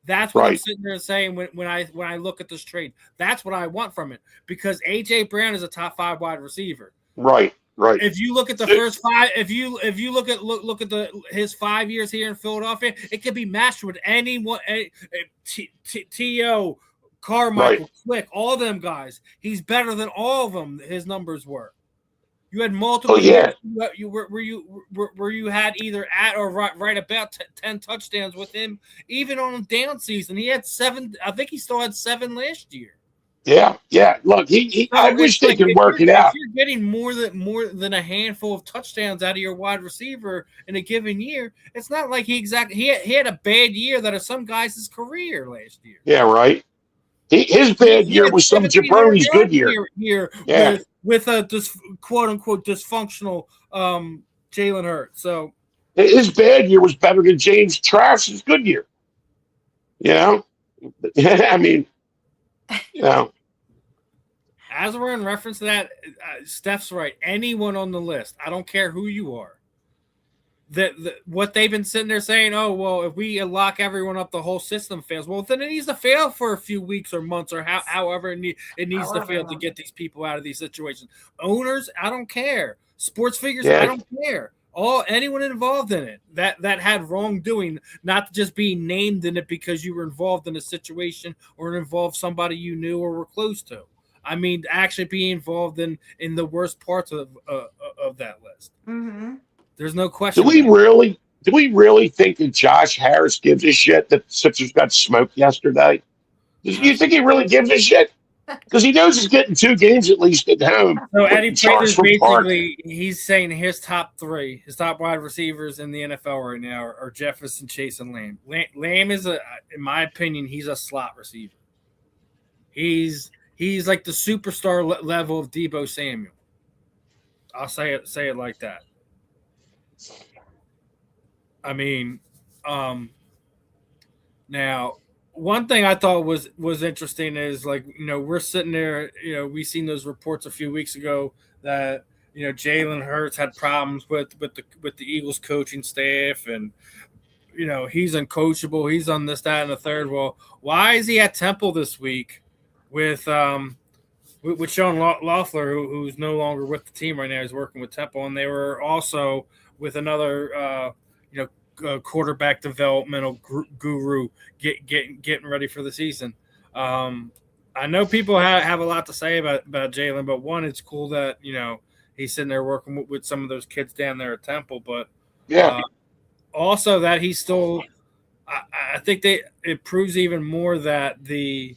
That's what I'm sitting there saying when I look at this trade. That's what I want from it, because AJ Brown is a top 5 wide receiver. Right. If you look at the first 5, if you look at his 5 years here in Philadelphia, it could be matched with anyone. T.O., Carmichael, Quick, all of them guys. He's better than all of them. His numbers were. You had multiple years where you had either at or right about 10 touchdowns with him. Even on a down season, he had 7. I think he still had 7 last year. Yeah. Look, I wish they could work it out. If you're getting more than a handful of touchdowns out of your wide receiver in a given year, it's not like he had a bad year that of some guys' career last year. Yeah, right. His bad year was some jabroni's good year. With a quote unquote dysfunctional Jalen Hurts. So his bad year was better than James Travis's good year. I mean, as we're in reference to that, Steph's right. Anyone on the list, I don't care who you are. What they've been sitting there saying, oh, well, if we lock everyone up, the whole system fails. Well, then it needs to fail for a few weeks or months or however it needs to fail to get these people out of these situations. Owners, I don't care. Sports figures, I don't care. Anyone involved in it that had wrongdoing, not just being named in it because you were involved in a situation or involved somebody you knew or were close to. I mean, actually being involved in the worst parts of that list. Mm-hmm. There's no question. Do we really think that Josh Harris gives a shit that the Sixers got smoked yesterday? Do you think he really gives a shit? Because he knows he's getting 2 games at least at home. So Eddie Prater's basically he's saying his top 3, his top wide receivers in the NFL right now are Jefferson, Chase, and Lamb. Lamb is in my opinion, he's a slot receiver. He's like the superstar level of Deebo Samuel. I'll say it like that. I mean, now one thing I thought was interesting is, like, we're sitting there, we seen those reports a few weeks ago that Jalen Hurts had problems with the Eagles coaching staff, and he's uncoachable, he's on this, that, and the third. Well, why is he at Temple this week with Sean Loeffler, who's no longer with the team right now? He's working with Temple, and they were also with another quarterback developmental guru getting ready for the season. I know people have a lot to say about Jalen, but one, it's cool that he's sitting there working with some of those kids down there at Temple, but also that he's still. I think it proves even more that the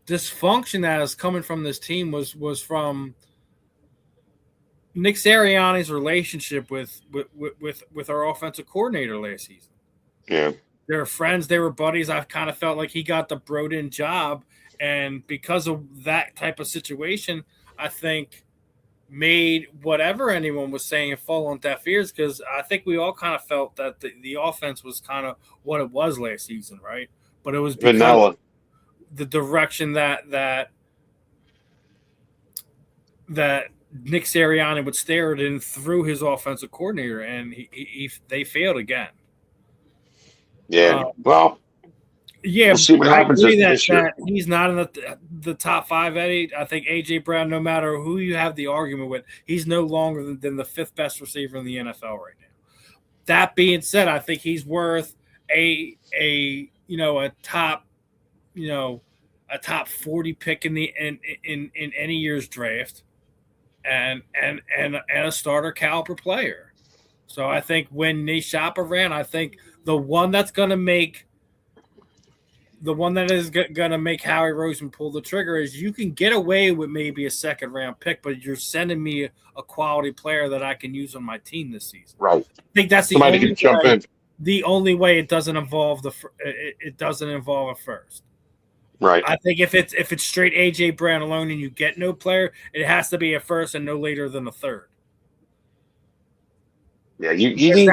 dysfunction that is coming from this team was from Nick Sirianni's relationship with our offensive coordinator last season. Yeah. They were friends. They were buddies. I kind of felt like he got the brought-in job, and because of that type of situation, I think made whatever anyone was saying fall on deaf ears, because I think we all kind of felt that the offense was kind of what it was last season, right? But it was because the direction that Nick Sirianni would stare it in through his offensive coordinator, and they failed again. Yeah, we'll see what happens this year. That he's not in the top 5, Eddie. I think AJ Brown, no matter who you have the argument with, he's no longer than the 5th best receiver in the NFL right now. That being said, I think he's worth a top 40 pick in any year's draft. And a starter caliber player. So I think when they shop around, I think the one that is going to make Howie Roseman pull the trigger is you can get away with maybe a 2nd round pick, but you're sending me a quality player that I can use on my team this season. Right. I think that's the only way it doesn't involve a first. Right. I think if it's straight AJ Brown alone and you get no player, it has to be a first and no later than a third. Yeah, you need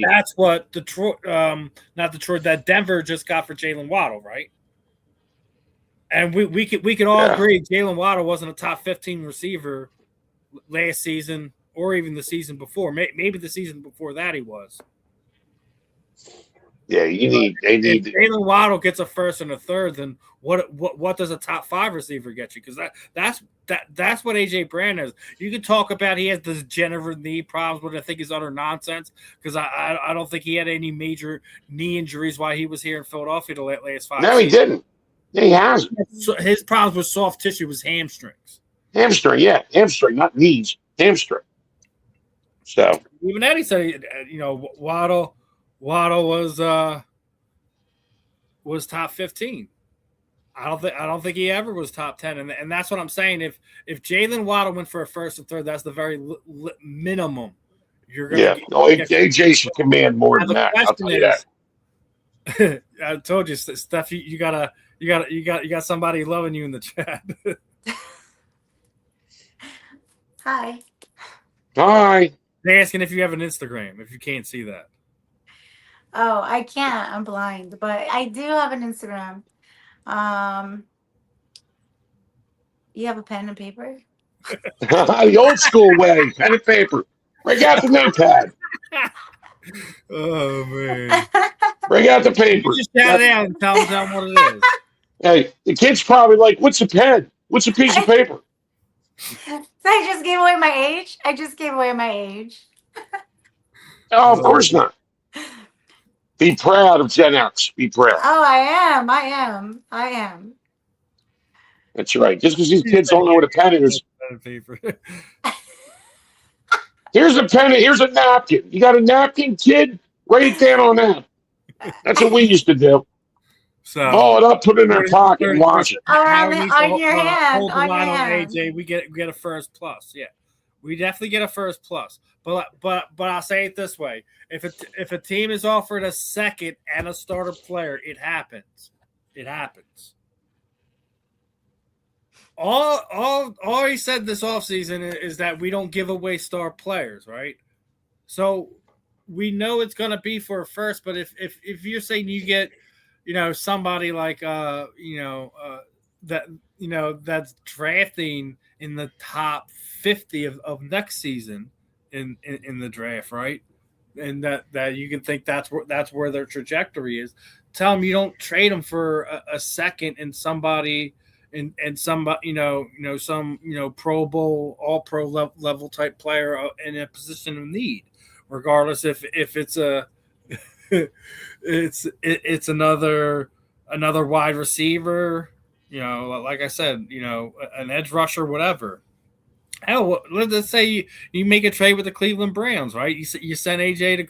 that's what Detroit, not Detroit, that Denver just got for Jalen Waddle, right? And we could all agree Jalen Waddle wasn't a top 15 receiver last season or even the season before. Maybe the season before that he was. Yeah, they need. If Jalen Waddle gets a first and a third, then what does a top 5 receiver get you? Because that's what AJ Brown is. You can talk about he has this degenerative knee problems, but I think is utter nonsense because I don't think he had any major knee injuries while he was here in Philadelphia the last 5 No, seasons. he didn't. Yeah, he hasn't. So his problems with soft tissue was hamstrings. Hamstring, yeah, hamstring, not knees, hamstring. So even Eddie said, Waddle was top 15. I don't think he ever was top 10, and that's what I'm saying. If Jalen Waddle went for a first and third, that's the very minimum you're going to get. No, AJ should command more than that. I'll tell you that. I told you, Steph. You got somebody loving you in the chat. Hi. Hi. They're asking if you have an Instagram. If you can't see that. Oh, I can't. I'm blind, but I do have an Instagram. You have a pen and paper? The old school way, pen and paper. Break out the notepad. Oh man! Bring out the paper. You just shout it out and tell them what it is. Hey, the kid's probably like, "What's a pen? What's a piece of paper?" So I just gave away my age. Oh, of course not. Be proud of Gen X. Be proud. Oh, I am. That's right. Just because these kids don't know what a pen is. Here's a pen. Here's a napkin. You got a napkin, kid? Write it down on that. That's what we used to do. So ball it up, put it in our pocket, and wash it. On your hand. Hold the line on AJ. We get a first plus. Yeah, we definitely get a first plus. But I'll say it this way: if a team is offered a second and a starter player, it happens. It happens. All he said this offseason is that we don't give away star players, right? So we know it's going to be for a first, but if you're saying you get, somebody like that's drafting in the top 50 of next season in the draft, right? And that you can think that's where their trajectory is. Tell them you don't trade them for a second and somebody. And somebody, some Pro Bowl, All Pro level type player in a position of need, regardless if it's a it's another wide receiver, like I said, an edge rusher, whatever. Hell, let's say you make a trade with the Cleveland Browns, right? You send AJ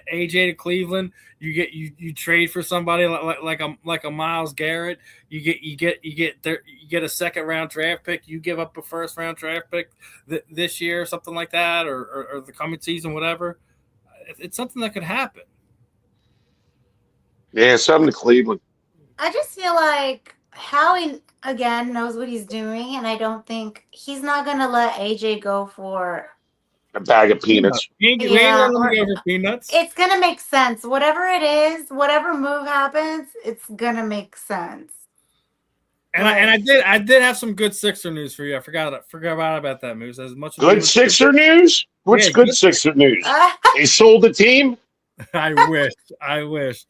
to Cleveland. You trade for somebody like a Myles Garrett. You get a second round draft pick. You give up a first round draft pick this year, something like that, or the coming season, whatever. It's something that could happen. Yeah, something to Cleveland. I just feel like Howie again knows what he's doing, and I don't think he's not gonna let AJ go for a bag of peanuts. Peanuts. It's gonna make sense. Whatever it is, whatever move happens, it's gonna make sense. And I did have some good Sixer news for you. I forgot about that, Moose. As much good Sixer news. What's good Sixer news? They sold the team. I wish.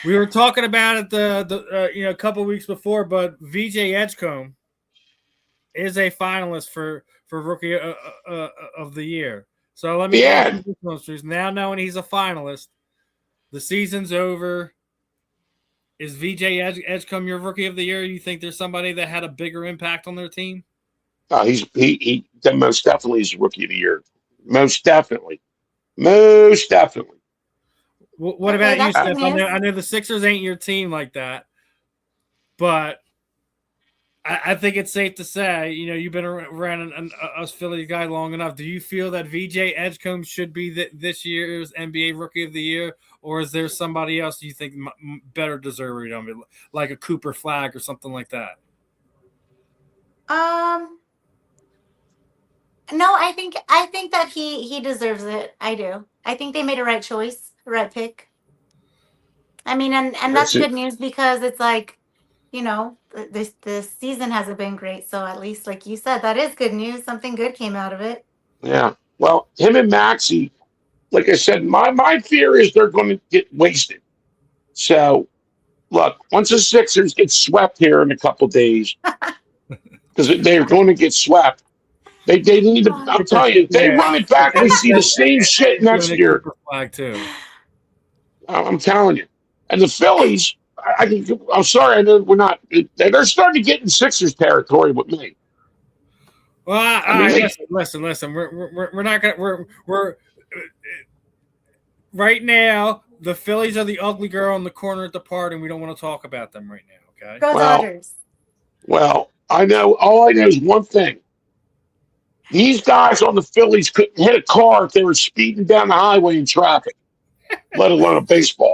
We were talking about it a couple weeks before, but VJ Edgecombe is a finalist for Rookie of the Year. So let me now knowing he's a finalist, the season's over. Is VJ Edgecombe your Rookie of the Year? You think there's somebody that had a bigger impact on their team? He most definitely is Rookie of the Year. Most definitely. What about you, Steph? I know the Sixers ain't your team like that, but I think it's safe to say, you've been around us Philly guy long enough. Do you feel that VJ Edgecombe should be this year's NBA Rookie of the Year, or is there somebody else you think better deserving of it, like a Cooper Flag or something like that? No, I think that he deserves it. I do. I think they made a right choice, a right pick. I mean, and that's That's it. good news because it's like, this season hasn't been great. So at least, like you said, that is good news. Something good came out of it. Yeah. Well, him and Maxie, like I said, my fear is they're going to get wasted. So, look, once the Sixers get swept here in a couple days, because they're going to get swept, they need to. I'm telling you, if they Yeah, run it back, we see the same shit next year. Cooper Flag too. I'm telling you. And the Phillies, I'm sorry, I know we're not. They're starting to get in Sixers territory with me. Well, I mean, listen. We're not gonna we're right now. The Phillies are the ugly girl in the corner at the party, and we don't want to talk about them right now. Okay. Go Dodgers. Well, I know. All I know is one thing. These guys on the Phillies couldn't hit a car if they were speeding down the highway in traffic, let alone a baseball.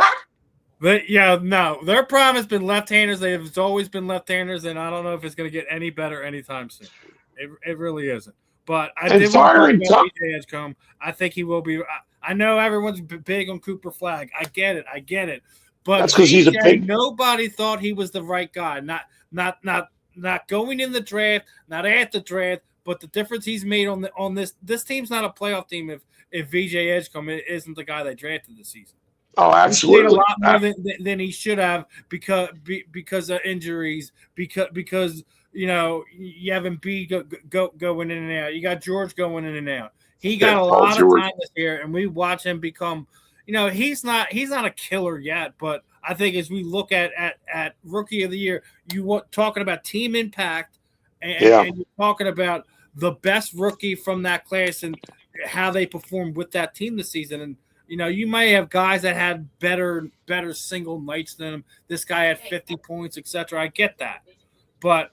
But yeah, no, their problem has been left-handers. They've always been left-handers, and I don't know if it's going to get any better anytime soon. It really isn't. But I did want to talk about VJ Edgecombe. I think he will be. I know everyone's big on Cooper Flag. I get it. But that's because he's a big. Nobody thought he was the right guy. Not going in the draft, not at the draft, but the difference he's made on this team's not a playoff team if VJ Edgecombe isn't the guy they drafted this season. Oh, absolutely. He played a lot more than he should have because of injuries. Because you have Embiid going in and out. You got George going in and out. He got a lot of time this year, and we watch him become. He's not a killer yet, but I think as we look at Rookie of the Year, talking about team impact, and you're talking about the best rookie from that class and how they performed with that team this season. And you might have guys that had better single nights than him. This guy had 50 points, etc. I get that, but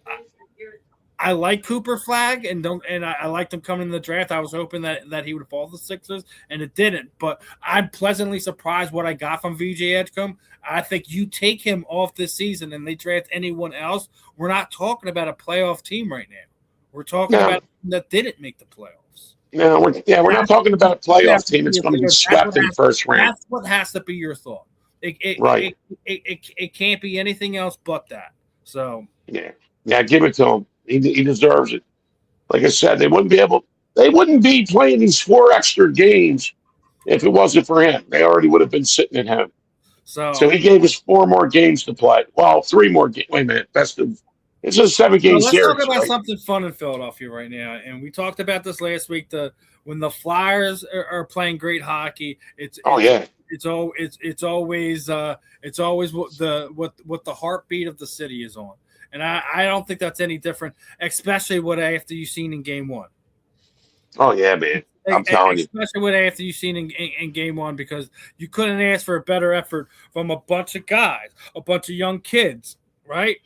I like Cooper Flag and I liked him coming in the draft. I was hoping that he would fall to the Sixers, and it didn't. But I'm pleasantly surprised what I got from VJ Edgecombe. I think you take him off this season and they draft anyone else, we're not talking about a playoff team right now. We're talking about a team that didn't make the playoffs. No, we're not talking about a playoff team. It's going to be swept in the first round. That's what has to be your thought. Right. It can't be anything else but that. So yeah, give it to him. He deserves it. Like I said, they wouldn't be playing these 4 extra games if it wasn't for him. They already would have been sitting at home. So he gave us 4 more games to play. Well, 3 more games. Wait a minute. It's a 7-game series. Let's talk about something fun in Philadelphia right now. And we talked about this last week. When the Flyers are playing great hockey, it's always what the heartbeat of the city is on. And I don't think that's any different, especially what after you've seen in Game 1. Oh yeah, man! I'm telling you, especially what after you've seen in Game 1, because you couldn't ask for a better effort from a bunch of guys, a bunch of young kids, right?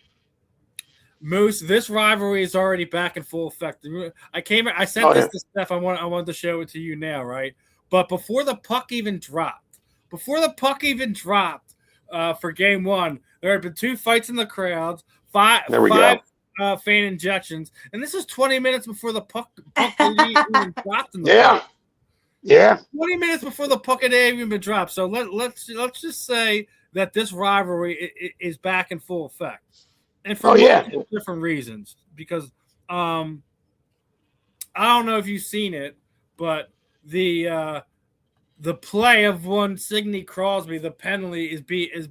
Moose, this rivalry is already back in full effect. I sent this to Steph. I wanted to show it to you now, right? But before the puck even dropped for Game 1, there had been 2 fights in the crowds. Five fan injections, and this is 20 minutes before the puck even dropped in the puck. Yeah. 20 minutes before the puck had even been dropped. So let's just say that this rivalry is back in full effect, and for different reasons. Because I don't know if you've seen it, but the play of one Sidney Crosby, the penalty is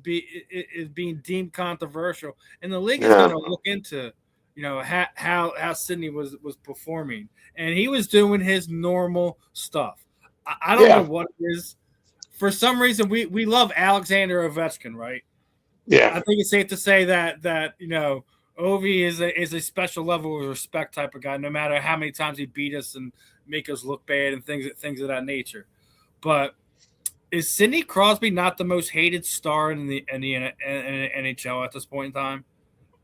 being deemed controversial, and the league is going to look into, how Sidney was performing, and he was doing his normal stuff. I don't know what it is. For some reason, we love Alexander Ovechkin, right? Yeah, I think it's safe to say that Ovi is a special level of respect type of guy. No matter how many times he beat us and make us look bad and things of that nature. But is Sidney Crosby not the most hated star in the NHL at this point in time?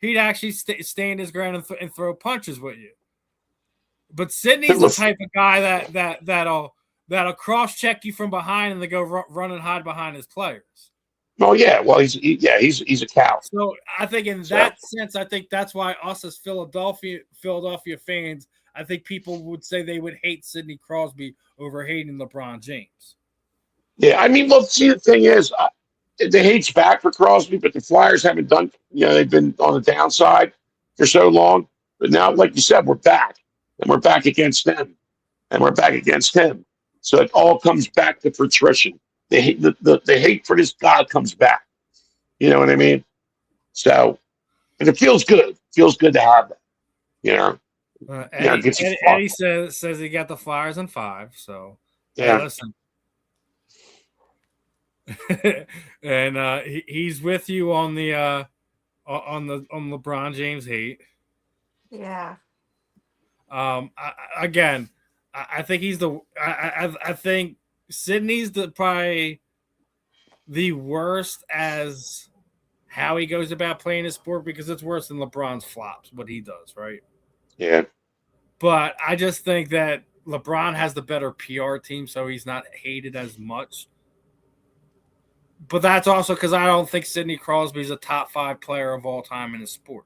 he'd actually stand his ground and throw punches with you. But Sidney's the type of guy that'll cross check you from behind and then go run and hide behind his players. Oh yeah, well he's a cow. So I think in that sense, I think that's why us as Philadelphia fans, I think people would say they would hate Sidney Crosby over hating LeBron James. Yeah, I mean, look, see, the thing is, the hate's back for Crosby, but the Flyers haven't done. They've been on the downside for so long, but now, like you said, we're back, and we're back against them, and we're back against him. So it all comes back to patrician. The hate for this guy comes back. You know what I mean? So, and it feels good. It feels good to have that. Eddie says he got the Flyers in 5. So yeah, hey, listen. And he's with you on the on LeBron James hate. Yeah. I think he's I think Sidney's probably the worst as how he goes about playing his sport, because it's worse than LeBron's flops, what he does, right? Yeah. But I just think that LeBron has the better PR team, so he's not hated as much. But that's also because I don't think Sidney Crosby is a top 5 player of all time in his sport.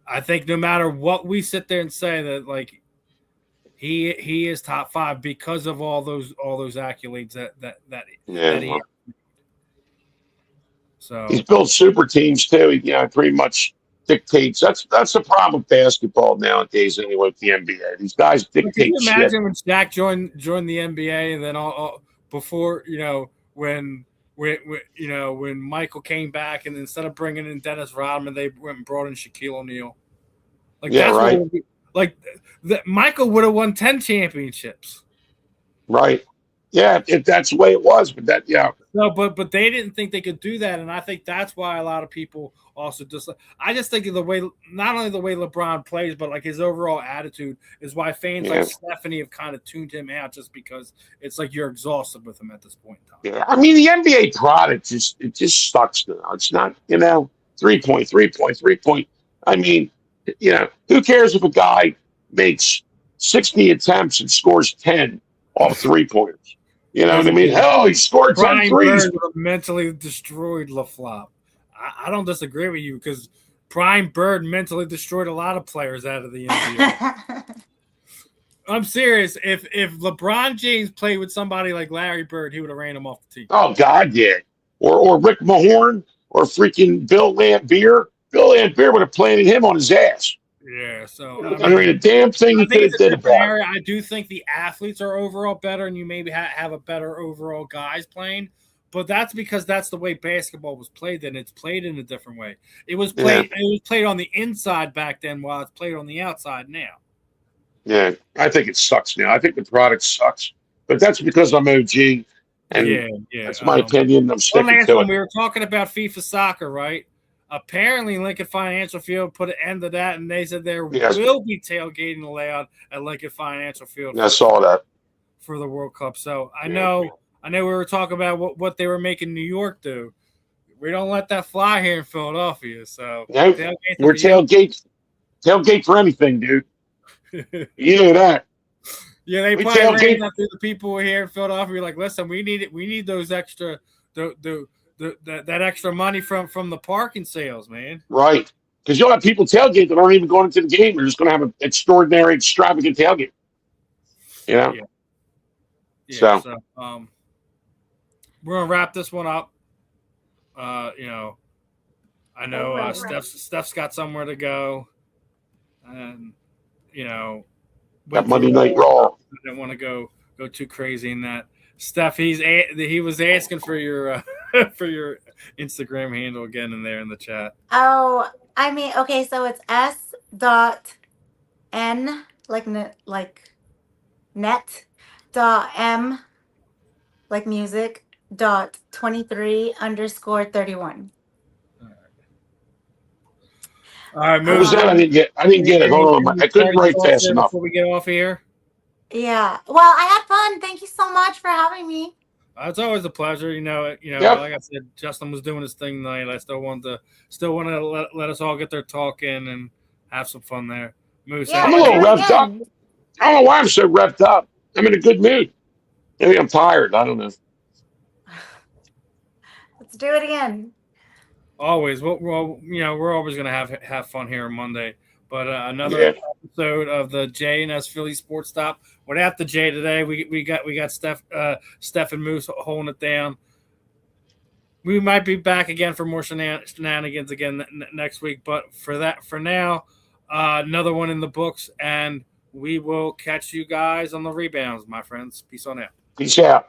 I think no matter what we sit there and say that, like, he is top 5 because of all those accolades that he. So he's built super teams too. He pretty much dictates. That's the problem with basketball nowadays. Anyway, with the NBA, these guys dictate. Can you imagine shit. when Shaq joined the NBA, and then all before when Michael came back, and instead of bringing in Dennis Rodman, they went and brought in Shaquille O'Neal. Like, yeah, right. Michael would have won 10 championships. Right. Yeah, if that's the way it was, but that, yeah. No, but they didn't think they could do that, and I think that's why a lot of people also I just think of the way, not only the way LeBron plays, but like his overall attitude is why fans like Stephanie have kind of tuned him out, just because it's like you're exhausted with him at this point in time. Yeah, I mean the NBA product just sucks now. It's not 3-point. I mean, who cares if a guy makes 60 attempts and scores 10 off 3-pointers? You know what I mean? Hell, he scored 10 threes. Mentally destroyed LaFlop. I don't disagree with you, because Prime Bird mentally destroyed a lot of players out of the NBA. I'm serious. If LeBron James played with somebody like Larry Bird, he would have ran him off the team. Oh, God, yeah. Or Rick Mahorn or freaking Bill Laimbeer. Bill Laimbeer would have planted him on his ass. Yeah, so I mean, a damn thing he could have did about it. I do think the athletes are overall better, and you maybe have a better overall guys playing, but that's because that's the way basketball was played then. It's played in a different way. It was played. Yeah. It was played on the inside back then, while it's played on the outside now. Yeah, I think it sucks now. I think the product sucks, but that's because I'm OG, and that's my opinion. I'm sticking to it. We were talking about FIFA soccer, right? Apparently, Lincoln Financial Field put an end to that, and they said there will be tailgating allowed at Lincoln Financial Field. I saw that for the World Cup. So I know we were talking about what they were making New York do. We don't let that fly here in Philadelphia. So we're tailgate for anything, dude. You know that. Yeah, they probably ran up to the people here in Philadelphia. Like, listen, we need those extra that extra money from the parking sales, man. Right. Because you'll have people tailgate that aren't even going into the game. They're just going to have an extraordinary, extravagant tailgate. Yeah. So we're going to wrap this one up. I know Steph's got somewhere to go. And, that Monday Night Raw. I didn't want to go too crazy in that. Steph, he was asking for your for your Instagram handle again in there in the chat. Oh, I mean, okay, so it's s.n like net.m like music .23_31. All right, what was that? I didn't get it. Hold on, I couldn't write fast enough. Before we get off here. Yeah. Well, I had fun. Thank you so much for having me. It's always a pleasure. Yep. Like I said, Justin was doing his thing tonight. I still want to let us all get their talk in and have some fun there. Moose, Yeah, I'm a let's little do it revved up. again. I don't know why I'm so revved up. I'm in a good mood. Maybe I'm tired. I don't know. Let's do it again. always. We're always gonna have fun here on Monday. But another Yeah. episode of the J&S Philly Sports Stop. Without the J today, we got Steph and Moose holding it down. We might be back again for more shenanigans again next week. But for now, another one in the books, and we will catch you guys on the rebounds, my friends. Peace on out. Peace out.